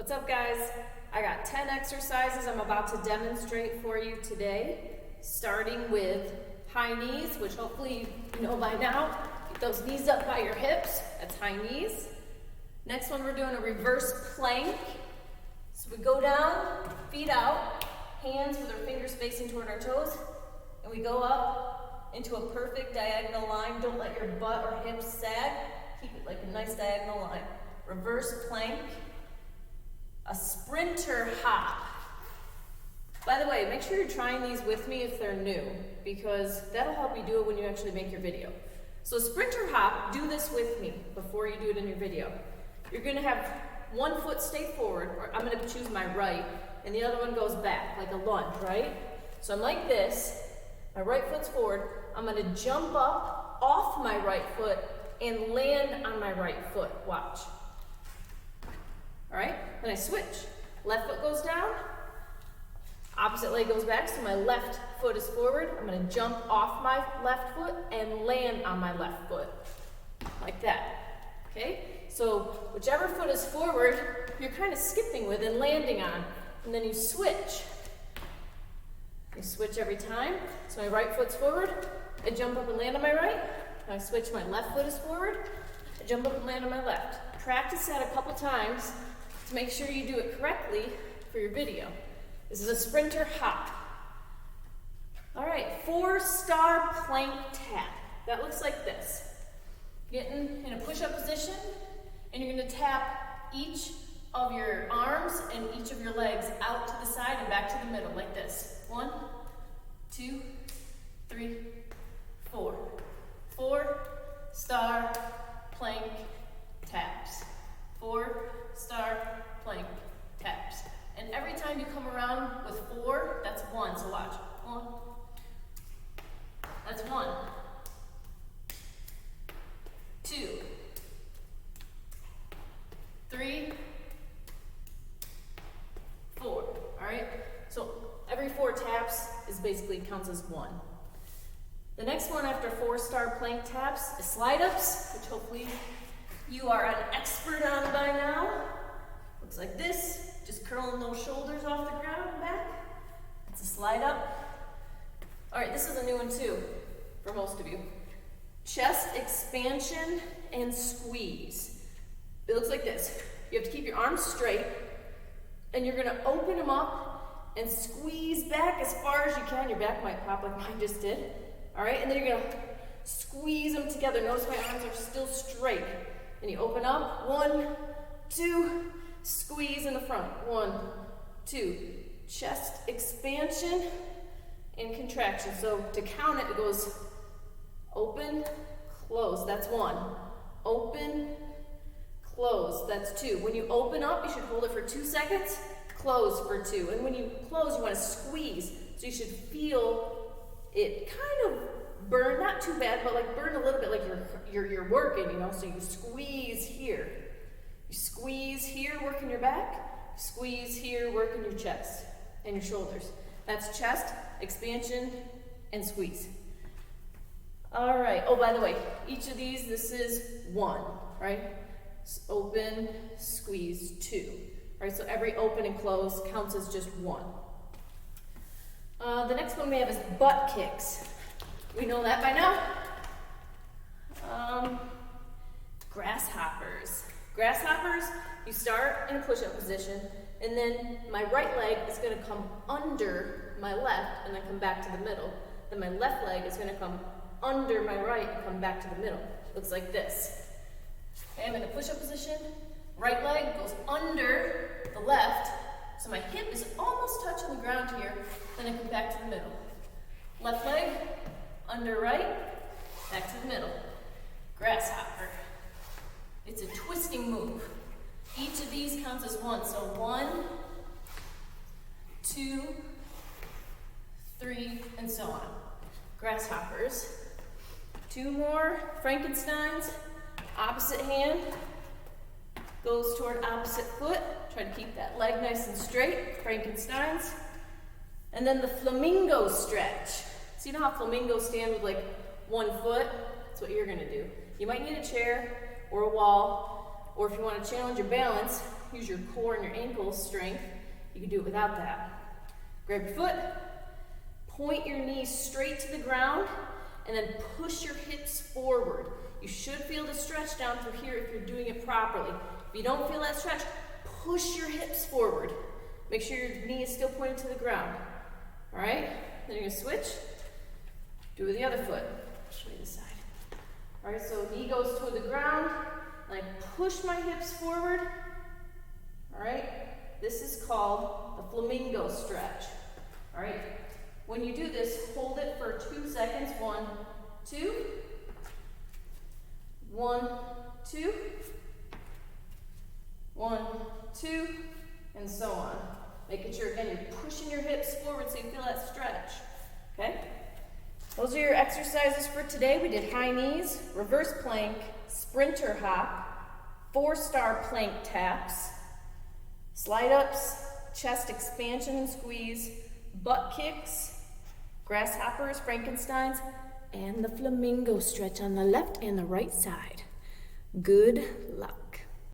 What's up, guys? I got 10 exercises I'm about to demonstrate for you today, starting with high knees, which hopefully you know by now. Get those knees up by your hips. That's high knees. Next one, we're doing a reverse plank. So we go down, feet out, hands with our fingers facing toward our toes, and we go up into a perfect diagonal line. Don't let your butt or hips sag. Keep it like a nice diagonal line. Reverse plank. A sprinter hop. By the way, make sure you're trying these with me if they're new, because that'll help you do it when you actually make your video. So sprinter hop, do this with me before you do it in your video. You're gonna have one foot stay forward, or I'm gonna choose my right, and the other one goes back, like a lunge, right? So I'm like this, my right foot's forward, I'm gonna jump up off my right foot and land on my right foot, watch. All right, then I switch. Left foot goes down, opposite leg goes back, so my left foot is forward. I'm gonna jump off my left foot and land on my left foot, like that, okay? So whichever foot is forward, you're kind of skipping with and landing on, and then you switch. You switch every time. So my right foot's forward, I jump up and land on my right. I switch, my left foot is forward, I jump up and land on my left. Practice that a couple times to make sure you do it correctly for your video. This is a sprinter hop. All right, 4-star plank tap. That looks like this. Getting in a push-up position, and you're gonna tap each of your arms and each of your legs out to the side and back to the middle, like this. 1, 2, 3, 4. 4-star plank taps. 4-star plank taps. And every time you come around with 4, that's 1. So watch. 1. That's 1. 2. 3. 4. All right? So every 4 taps is basically counts as 1. The next one after 4-star plank taps is slide-ups, which hopefully you are an expert on by now. Looks like this, just curling those shoulders off the ground and back. It's a slide up. All right, this is a new one too, for most of you. Chest expansion and squeeze. It looks like this. You have to keep your arms straight, and you're gonna open them up and squeeze back as far as you can. Your back might pop like mine just did. All right, and then you're gonna squeeze them together. Notice my arms are still straight. And you open up, 1, 2, squeeze in the front, 1, 2. Chest expansion and contraction. So to count it, it goes open, close, that's 1. Open, close, that's 2. When you open up, you should hold it for 2 seconds, close for 2. And when you close, you want to squeeze. So you should feel it kind of burn, not too bad, but like burn a little bit like you're working, you know, so you squeeze here. You squeeze here, working your back. Squeeze here, working your chest and your shoulders. That's chest, expansion, and squeeze. All right, oh, by the way, each of these, this is 1, right? Open, squeeze, 2. All right, so every open and close counts as just 1. The next one we have is butt kicks. We know that by now. Grasshoppers. Grasshoppers, you start in a push-up position, and then my right leg is gonna come under my left and then come back to the middle. Then my left leg is gonna come under my right and come back to the middle. Looks like this. Okay, I'm in a push-up position. Right leg goes under the left, so my hip is almost touching the ground here, then I come back to the middle. Left leg, under right, back to the middle. Grasshopper. It's a twisting move. Each of these counts as 1. So 1, 2, 3, and so on. Grasshoppers. 2 more. Frankensteins. Opposite hand goes toward opposite foot. Try to keep that leg nice and straight. Frankensteins. And then the flamingo stretch. So you know how flamingos stand with like 1 foot? That's what you're gonna do. You might need a chair or a wall, or if you want to challenge your balance, use your core and your ankles strength, you can do it without that. Grab your foot, point your knees straight to the ground, and then push your hips forward. You should feel the stretch down through here if you're doing it properly. If you don't feel that stretch, push your hips forward. Make sure your knee is still pointing to the ground. All right? Then you're gonna switch. Do it with the other foot. Show you this side. All right, so knee goes toward the ground, and I push my hips forward. All right? This is called the Flamingo stretch. All right? When you do this, hold it for 2 seconds. 1, 2. 1, 2. 1, 2, and so on. Making sure, again, you're pushing your hips forward so you feel that stretch, okay? Those are your exercises for today. We did high knees, reverse plank, sprinter hop, 4-star plank taps, slide ups, chest expansion and squeeze, butt kicks, grasshoppers, Frankensteins, and the flamingo stretch on the left and the right side. Good luck.